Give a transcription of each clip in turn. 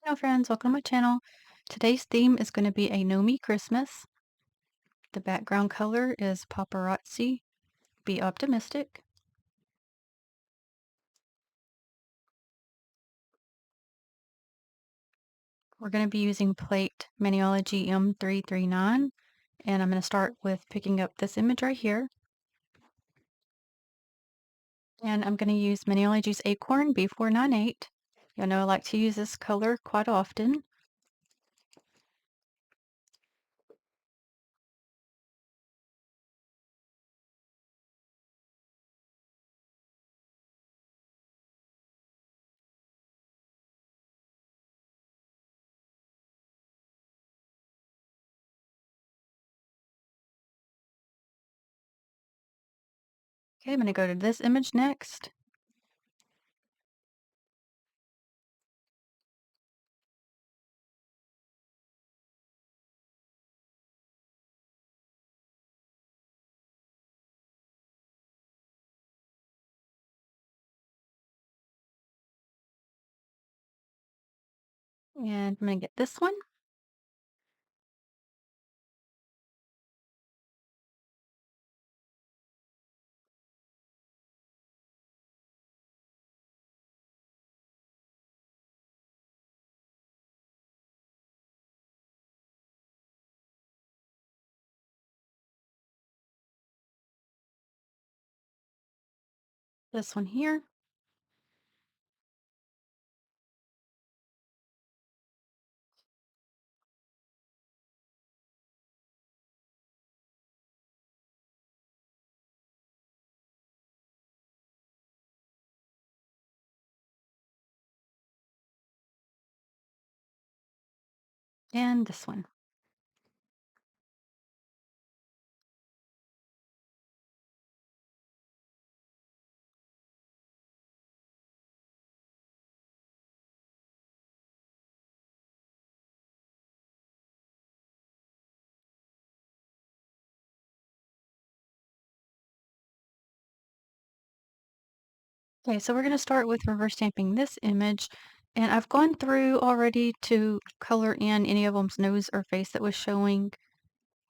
Hello friends, welcome to my channel. Today's theme is going to be a Gnomey Christmas. The background color is paparazzi. Be optimistic. We're going to be using plate Maniology M339, and I'm going to start with picking up this image right here. And I'm going to use Maniology's Acorn B498. You'll know I like to use this color quite often. Okay, I'm going to go to this image next. And I'm going to get this one. This one here. And this one. Okay, so we're going to start with reverse stamping this image, and I've gone through already to color in any of them's nose or face that was showing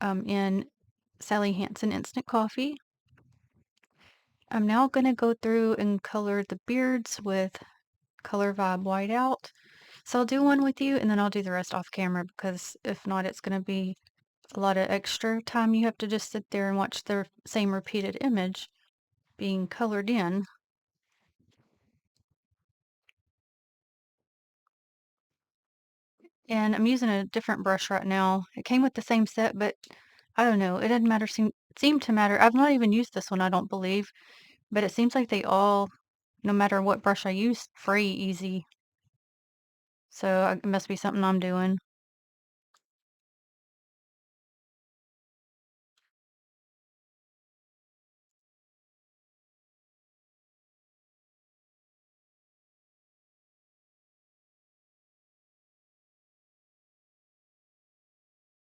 in Sally Hansen Instant Coffee. I'm now going to go through and color the beards with Color Vibe Whiteout. So I'll do one with you, and then I'll do the rest off camera, because if not, it's going to be a lot of extra time. You have to just sit there and watch the same repeated image being colored in. And I'm using a different brush right now. It came with the same set, but I don't know. It didn't matter. Seemed to matter. I've not even used this one, I don't believe, but it seems like they all, no matter what brush I use, fray easy. So it must be something I'm doing.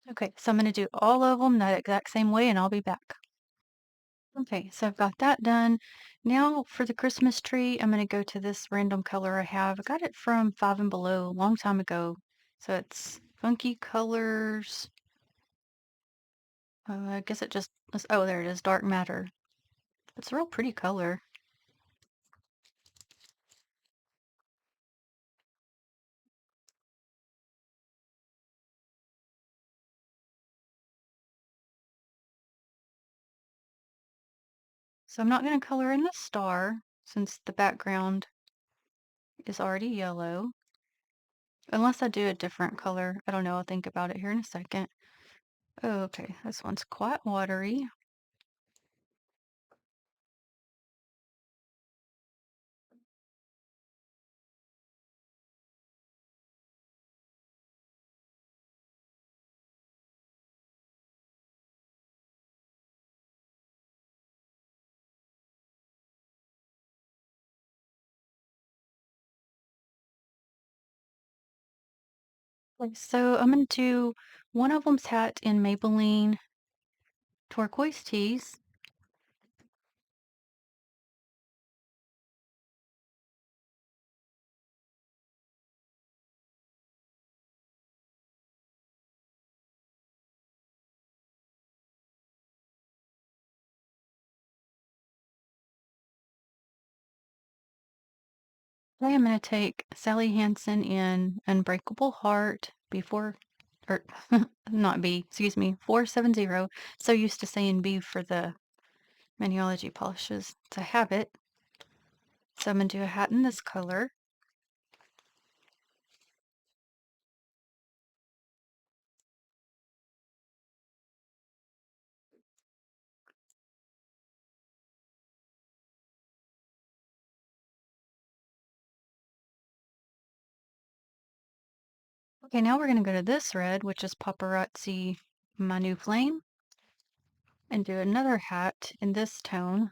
Okay, so I'm going to do all of them that exact same way, and I'll be back. Okay, so I've got that done. Now for the Christmas tree, I'm going to go to this random color I have. I got it from Five and Below a long time ago. So it's Funky Colors. I guess it just, oh, there it is, Dark Matter. It's a real pretty color. So I'm not going to color in the star since the background is already yellow. Unless I do a different color. I don't know. I'll think about it here in a second. Oh, okay. This one's quite watery. Okay, so I'm going to do one of them's hat in Maybelline Turquoise Tees. Today I'm going to take Sally Hansen in Unbreakable Heart before, or not B, excuse me, 470. So used to saying B for the Maniology polishes. It's a habit. So I'm going to do a hat in this color. Okay, now we're going to go to this red, which is Paparazzi My New Flame, and do another hat in this tone.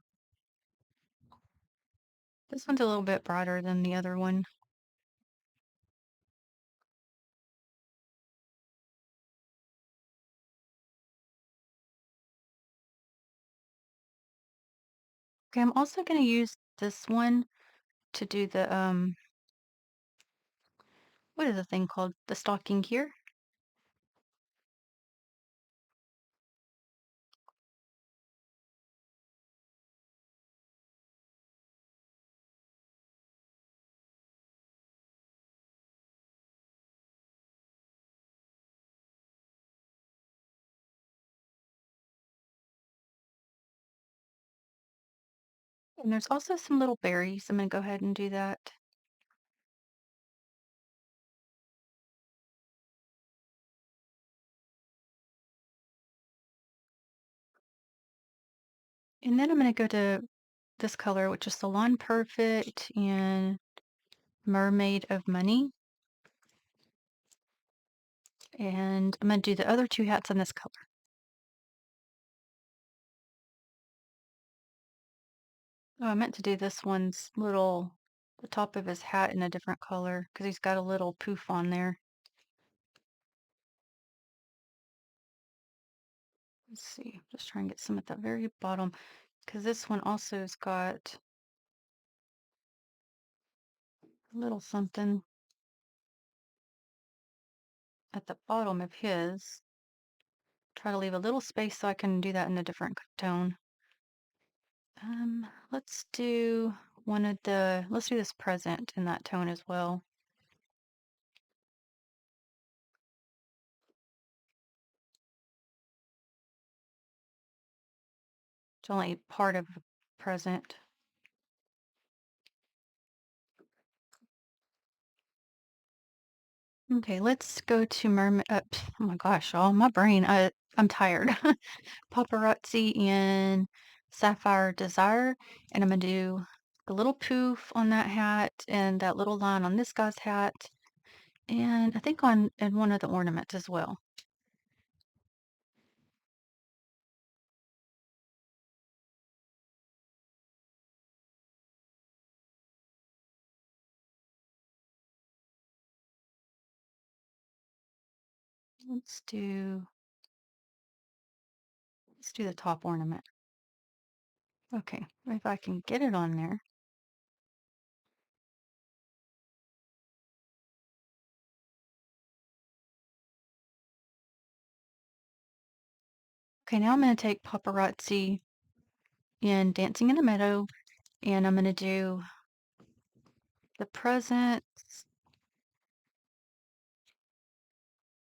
This one's a little bit brighter than the other one. Okay, I'm also going to use this one to do the, what is the thing called? The stocking here. And there's also some little berries. I'm going to go ahead and do that. And then I'm going to go to this color, which is Salon Perfect and Mermaid of Money. And I'm going to do the other two hats in this color. Oh, I meant to do this one's the top of his hat in a different color because he's got a little poof on there. Let's see, just try and get some at the very bottom because this one also has got a little something at the bottom of his. Try to leave a little space so I can do that in a different tone. Let's do let's do this present in that tone as well. It's only part of the present. Okay, let's go to Mermaid. Oh my gosh, all my brain. I'm tired. Paparazzi in Sapphire Desire, and I'm gonna do the little poof on that hat and that little line on this guy's hat, and I think on and one of the ornaments as well. Let's do let's do the top ornament. Okay, if I can get it on there. Okay, now I'm gonna take Paparazzi in Dancing in the Meadow, and I'm gonna do the presents.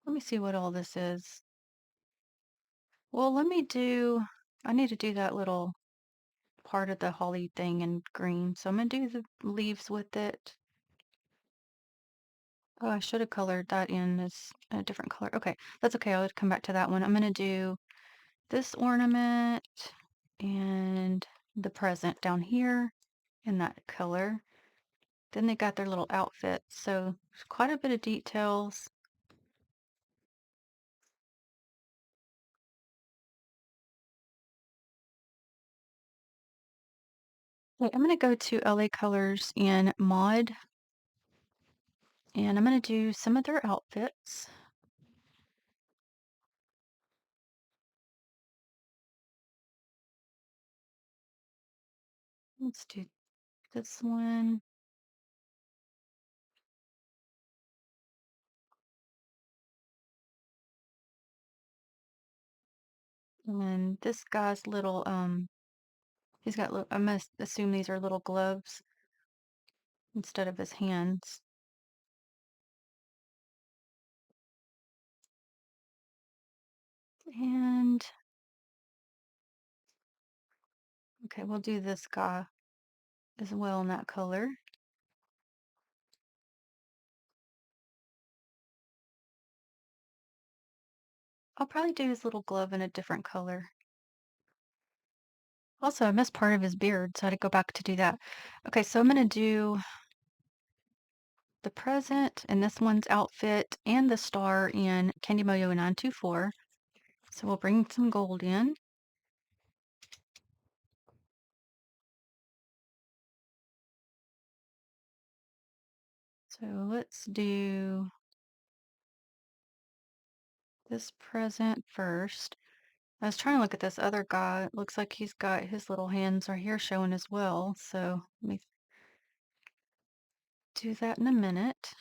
Let me see what all this is. Well, I need to do that little part of the holly thing in green. So I'm gonna do the leaves with it. Oh, I should have colored that in as a different color. Okay, that's okay. I'll come back to that one. I'm gonna do this ornament and the present down here in that color. Then they got their little outfits. So there's quite a bit of details. Okay, I'm gonna go to LA Colors in Mod, and I'm gonna do some of their outfits. Let's do this one. And this guy's little, he's got, I must assume these are little gloves. instead of his hands. And okay, we'll do this guy as well in that color. I'll probably do his little glove in a different color. Also, I missed part of his beard, so I had to go back to do that. Okay, so I'm gonna do the present and this one's outfit and the star in Candy Moyo 924. So we'll bring some gold in. So let's do this present first. I was trying to look at this other guy. It looks like he's got his little hands right here showing as well. So let me do that in a minute.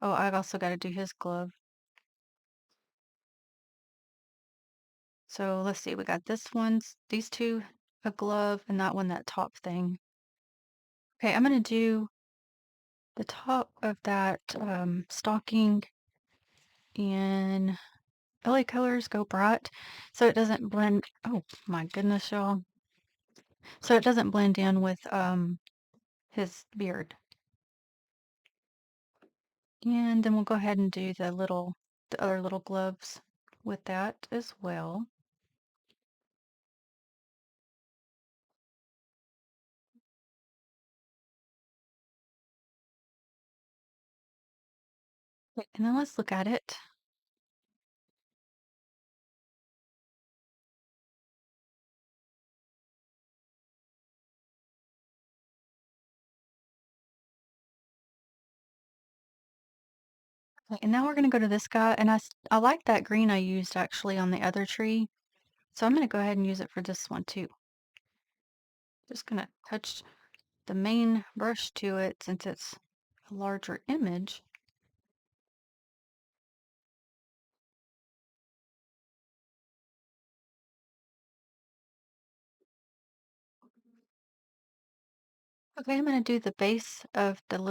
Oh, I've also got to do his glove. So let's see, we got these two, a glove, and that one, that top thing. Okay, I'm gonna do the top of that stocking in LA Colors Go Bright so it doesn't blend. Oh my goodness, y'all. So it doesn't blend in with his beard. And then we'll go ahead and do the other little gloves with that as well. Okay, and then let's look at it. Okay, and now we're gonna go to this guy, and I like that green I used actually on the other tree. So I'm gonna go ahead and use it for this one too. Just gonna touch the main brush to it since it's a larger image. Okay, I'm gonna do the base of the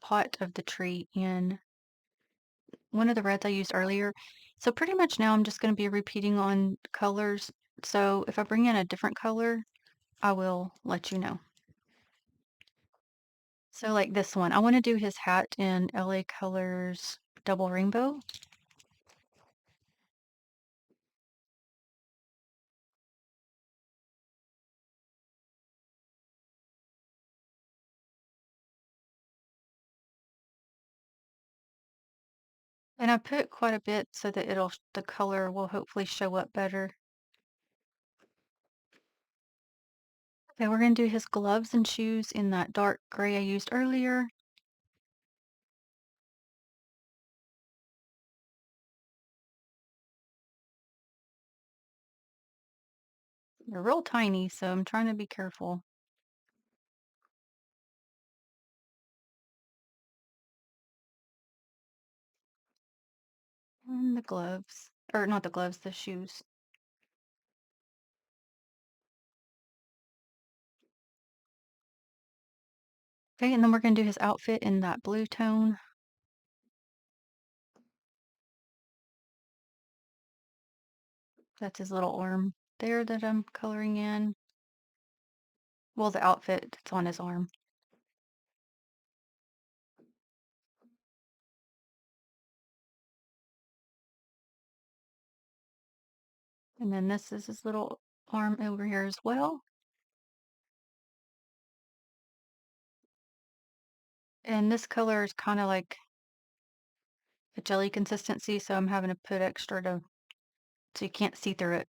pot of the tree in one of the reds I used earlier. So pretty much now I'm just gonna be repeating on colors. So if I bring in a different color, I will let you know. So like this one, I want to do his hat in LA Colors Double Rainbow. And I put quite a bit so that the color will hopefully show up better. Okay, we're gonna do his gloves and shoes in that dark gray I used earlier. They're real tiny, so I'm trying to be careful. And the gloves, or not the gloves, the shoes. Okay, and then we're gonna do his outfit in that blue tone. That's his little arm there that I'm coloring in. Well, the outfit that's on his arm. And then this is his little arm over here as well. And this color is kind of like a jelly consistency, so I'm having to put extra so you can't see through it.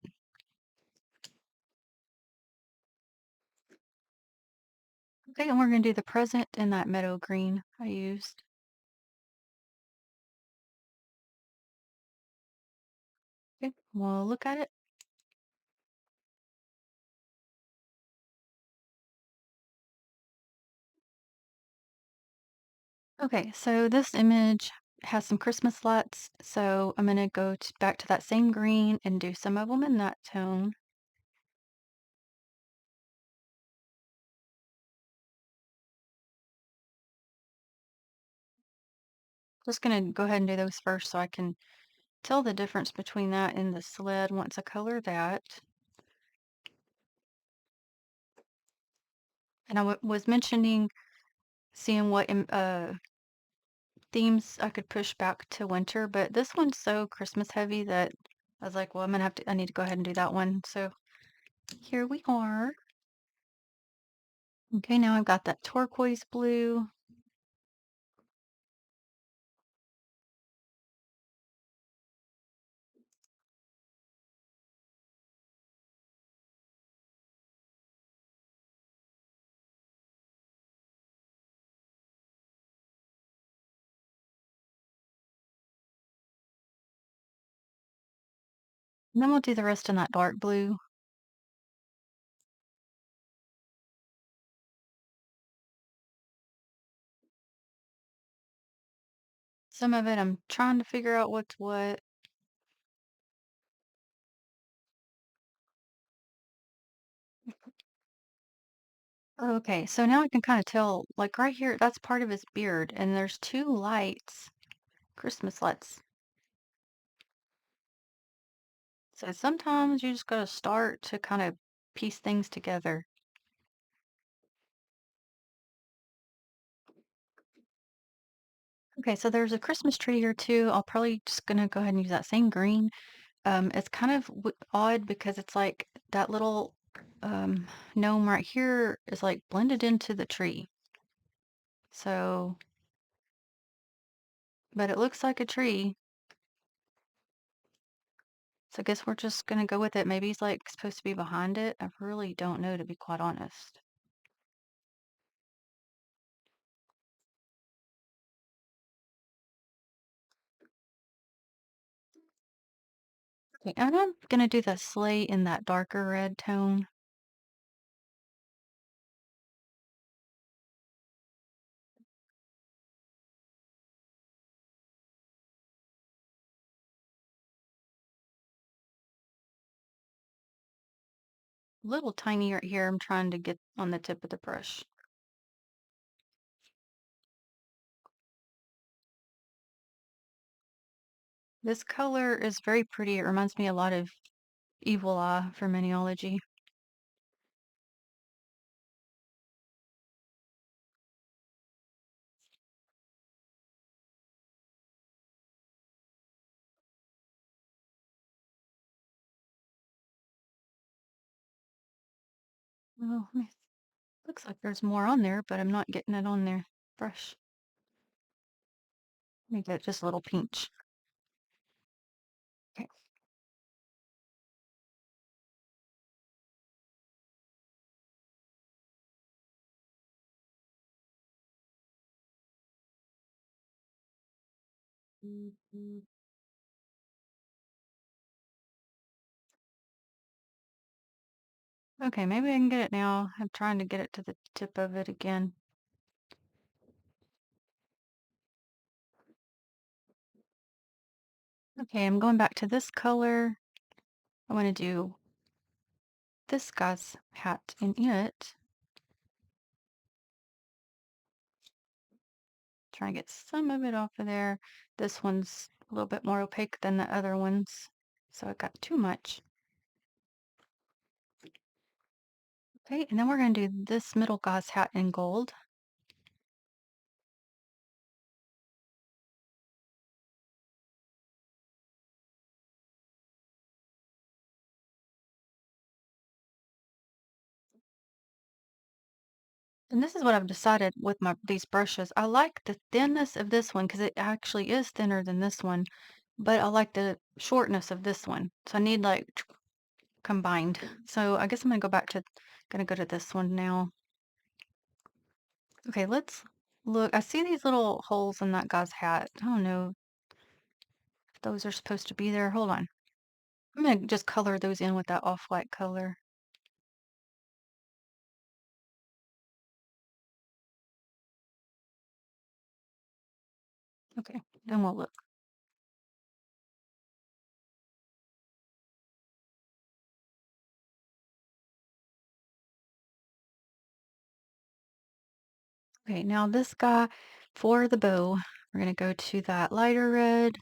Okay, and we're gonna do the present in that meadow green I used. Okay, we'll look at it. Okay, so this image has some Christmas lights, so I'm gonna back to that same green and do some of them in that tone. Just gonna go ahead and do those first so I can tell the difference between that and the sled once I color that. And I was mentioning seeing what themes I could push back to winter, but this one's so Christmas heavy that I was like, well, I need to go ahead and do that one. So here we are. Okay, now I've got that turquoise blue. And then we'll do the rest in that dark blue. Some of it I'm trying to figure out what's what. Okay, so now I can kind of tell, like right here, that's part of his beard, and there's two lights, Christmas lights. So sometimes you just gotta start to kind of piece things together. Okay, so there's a Christmas tree here too. I'll probably just gonna go ahead and use that same green. It's kind of odd because it's like that little um, gnome right here is like blended into the tree. So, but it looks like a tree. So I guess we're just gonna go with it. Maybe he's like supposed to be behind it. I really don't know, to be quite honest. Okay, and I'm gonna do the sleigh in that darker red tone. Little tiny right here. I'm trying to get on the tip of the brush. This color is very pretty. It reminds me a lot of Evil Eye from Mineology. Oh, looks like there's more on there, but I'm not getting it on there. Brush. Let me get just a little pinch. Okay. Okay, maybe I can get it now. I'm trying to get it to the tip of it again. Okay, I'm going back to this color. I want to do this guy's hat in it. Try and get some of it off of there. This one's a little bit more opaque than the other ones, so I got too much. Okay, and then we're going to do this middle guy's hat in gold. And this is what I've decided with these brushes. I like the thinness of this one because it actually is thinner than this one, but I like the shortness of this one. So I need like combined. So I guess I'm gonna go to this one now. Okay, let's look. I see these little holes in that guy's hat. I don't know if those are supposed to be there. Hold on. I'm gonna just color those in with that off-white color. Okay, then we'll look. Okay, now this guy for the bow. We're going to go to that lighter red.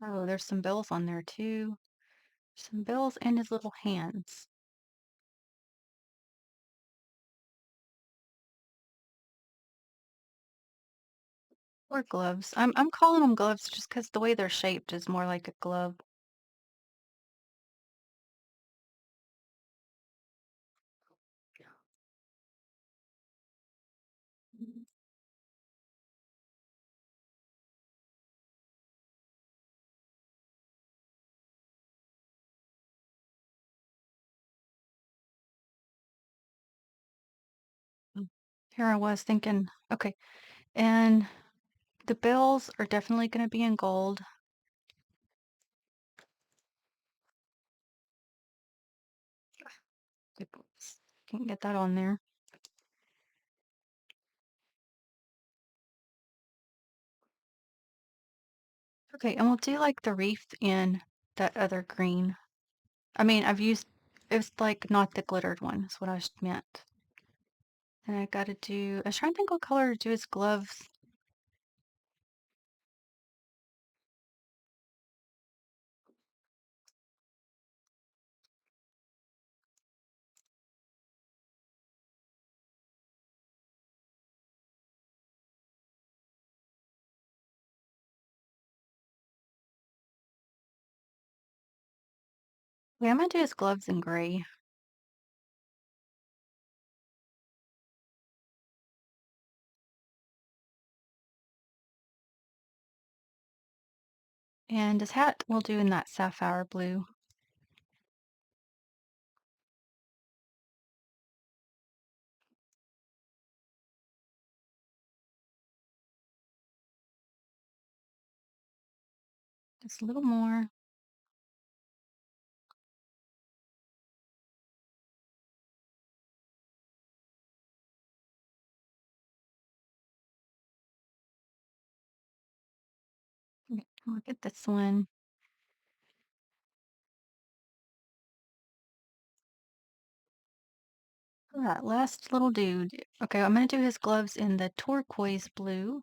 Oh, there's some bells on there too. Some bells and his little hands. Or gloves. I'm calling them gloves just because the way they're shaped is more like a glove. Mm. Here I was thinking, okay, and the bells are definitely going to be in gold. Oops, can't get that on there. Okay, and we'll do like the wreath in that other green. I mean, it's like not the glittered one, is what I meant. And I gotta do, I was trying to think what color to do his gloves. Yeah, I'm gonna do his gloves in gray. And his hat we'll do in that sapphire blue. Just a little more. Okay, look at this one. All right, last little dude. Okay, I'm gonna do his gloves in the turquoise blue.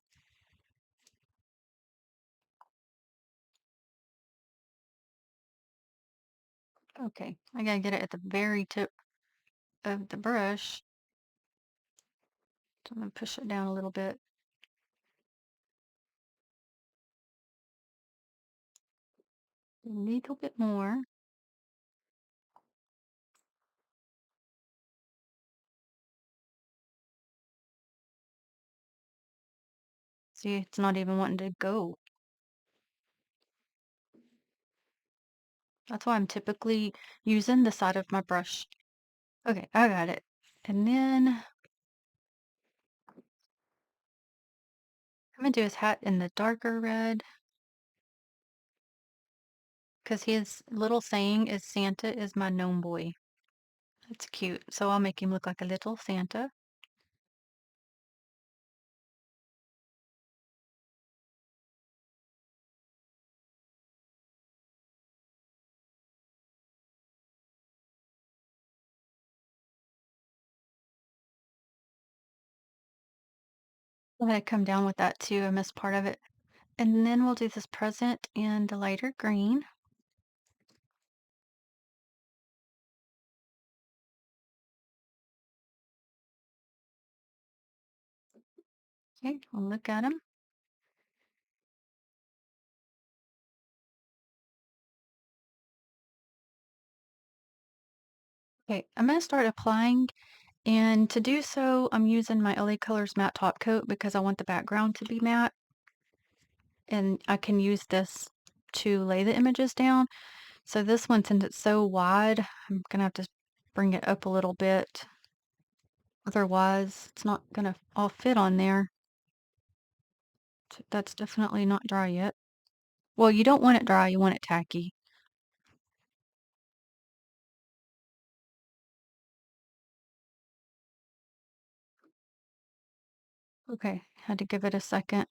Okay, I gotta get it at the very tip of the brush. So I'm gonna push it down a little bit. A little bit more. See, it's not even wanting to go. That's why I'm typically using the side of my brush. Okay, I got it. And then I'm gonna do his hat in the darker red because his little saying is Santa is my gnome boy. That's cute. So I'll make him look like a little Santa. I'm gonna come down with that too. I missed part of it. And then we'll do this present in the lighter green. Okay, we'll look at him. Okay, I'm gonna start applying, and to do so, I'm using my LA Colors matte top coat because I want the background to be matte, and I can use this to lay the images down. So this one, since it's so wide, I'm gonna have to bring it up a little bit. Otherwise, it's not gonna all fit on there. That's definitely not dry yet. Well, you don't want it dry, you want it tacky. Okay, had to give it a second.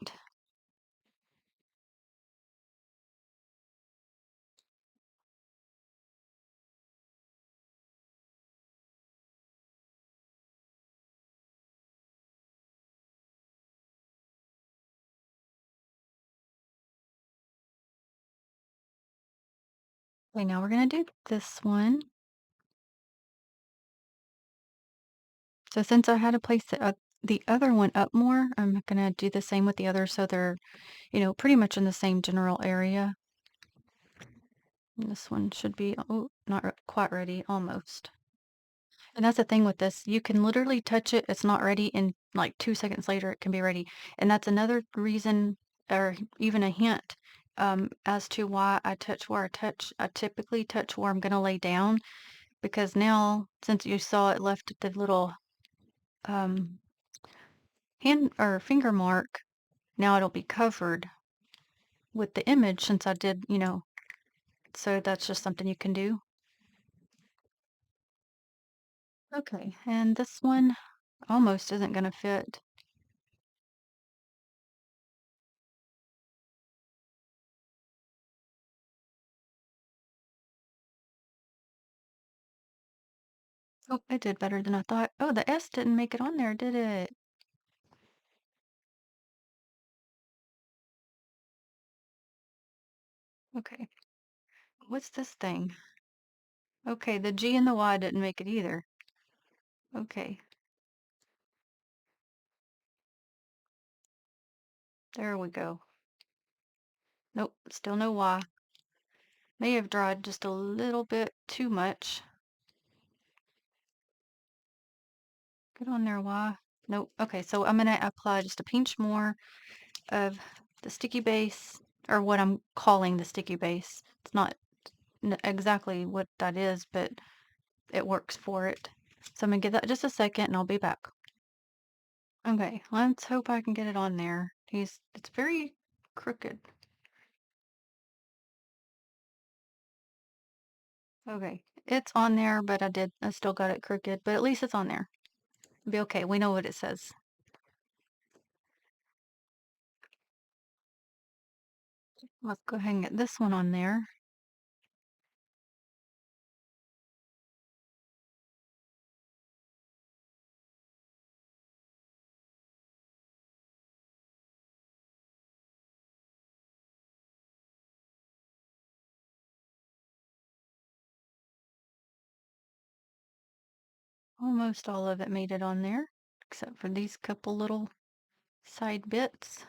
Okay, now we're gonna do this one. So since I had to place the other one up more, I'm gonna do the same with the other so they're, pretty much in the same general area. And this one should be, oh, not quite ready, almost. And that's the thing with this, you can literally touch it, it's not ready, and like 2 seconds later it can be ready. And that's another reason, or even a hint, as to why I touch where I touch. I typically touch where I'm gonna lay down, because now, since you saw it left the little um, hand or finger mark, now it'll be covered with the image since I did, so that's just something you can do. Okay, and this one almost isn't gonna fit. Oh, it did better than I thought. Oh, the S didn't make it on there, did it? Okay. What's this thing? Okay, the G and the Y didn't make it either. Okay, there we go. Nope, still no Y. May have dried just a little bit too much. Get on there, Y. Nope. Okay, so I'm gonna apply just a pinch more of the sticky base, or what I'm calling the sticky base. It's not exactly what that is, but it works for it. So I'm gonna give that just a second and I'll be back. Okay, let's hope I can get it on there. It's very crooked. Okay, it's on there, but I still got it crooked, but at least it's on there. It'll be okay. We know what it says. Let's go ahead and get this one on there. Almost all of it made it on there, except for these couple little side bits.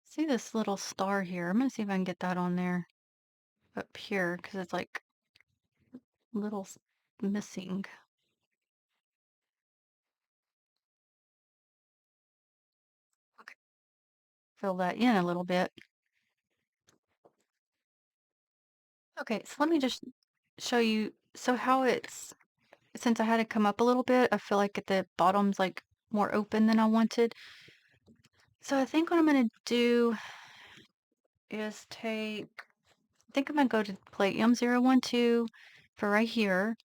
See this little star here? I'm gonna see if I can get that on there up here because it's like little missing. Okay, fill that in a little bit. Okay, so let me just show you. So how since I had to come up a little bit, I feel like at the bottom's like more open than I wanted. So I think what I'm gonna do is I think I'm gonna go to play M012 for right here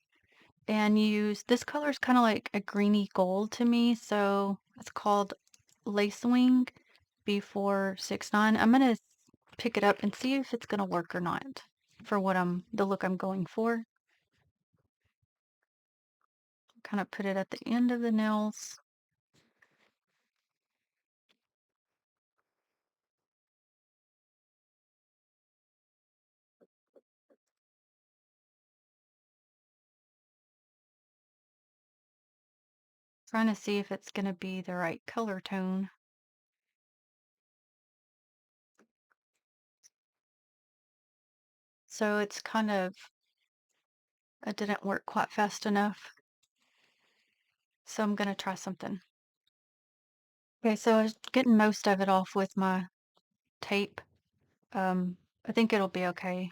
and use, this color is kind of like a greeny gold to me, so it's called Lacewing B469. I'm gonna pick it up and see if it's gonna work or not for the look I'm going for. Kind of put it at the end of the nails. Trying to see if it's gonna be the right color tone. So it's kind of, it didn't work quite fast enough. So I'm gonna try something. Okay, so I was getting most of it off with my tape. I think it'll be okay.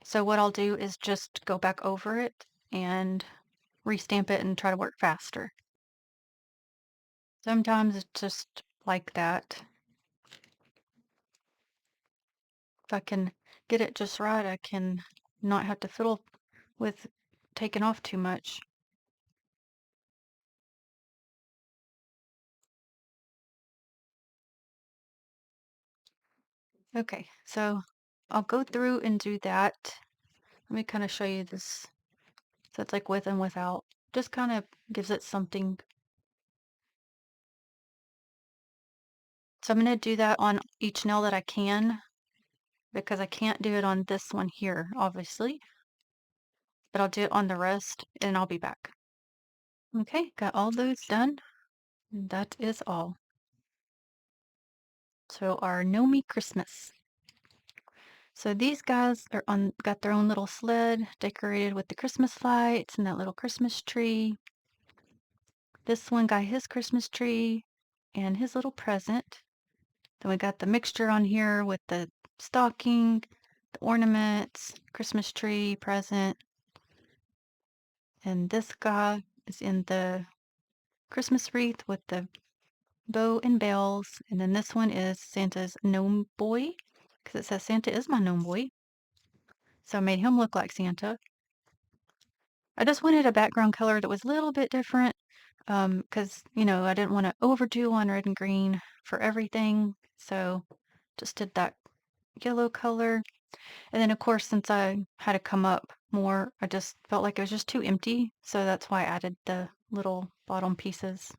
So what I'll do is just go back over it and restamp it and try to work faster. Sometimes it's just like that. If I can get it just right, I can not have to fiddle with taking off too much. Okay, so I'll go through and do that. Let me kind of show you this. So it's like with and without. Just kind of gives it something. So I'm going to do that on each nail that I can because I can't do it on this one here, obviously. But I'll do it on the rest and I'll be back. Okay, got all those done. And that is all. So our Gnomey Christmas. So these guys are got their own little sled decorated with the Christmas lights and that little Christmas tree. This one got his Christmas tree and his little present. Then we got the mixture on here with the stocking, the ornaments, Christmas tree, present. And this guy is in the Christmas wreath with the bow and bells. And then this one is Santa's gnome boy, because it says Santa is my gnome boy. So I made him look like Santa. I just wanted a background color that was a little bit different, because, I didn't want to overdo on red and green for everything. So just did that yellow color. And then, of course, since I had to come up more, I just felt like it was just too empty. So that's why I added the little bottom pieces.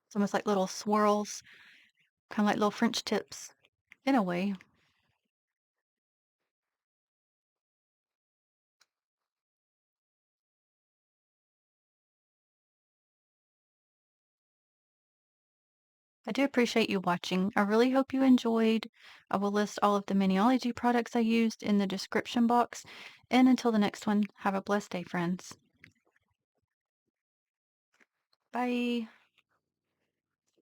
It's almost like little swirls, kind of like little French tips in a way. I do appreciate you watching. I really hope you enjoyed. I will list all of the Maniology products I used in the description box. And until the next one, have a blessed day, friends. Bye.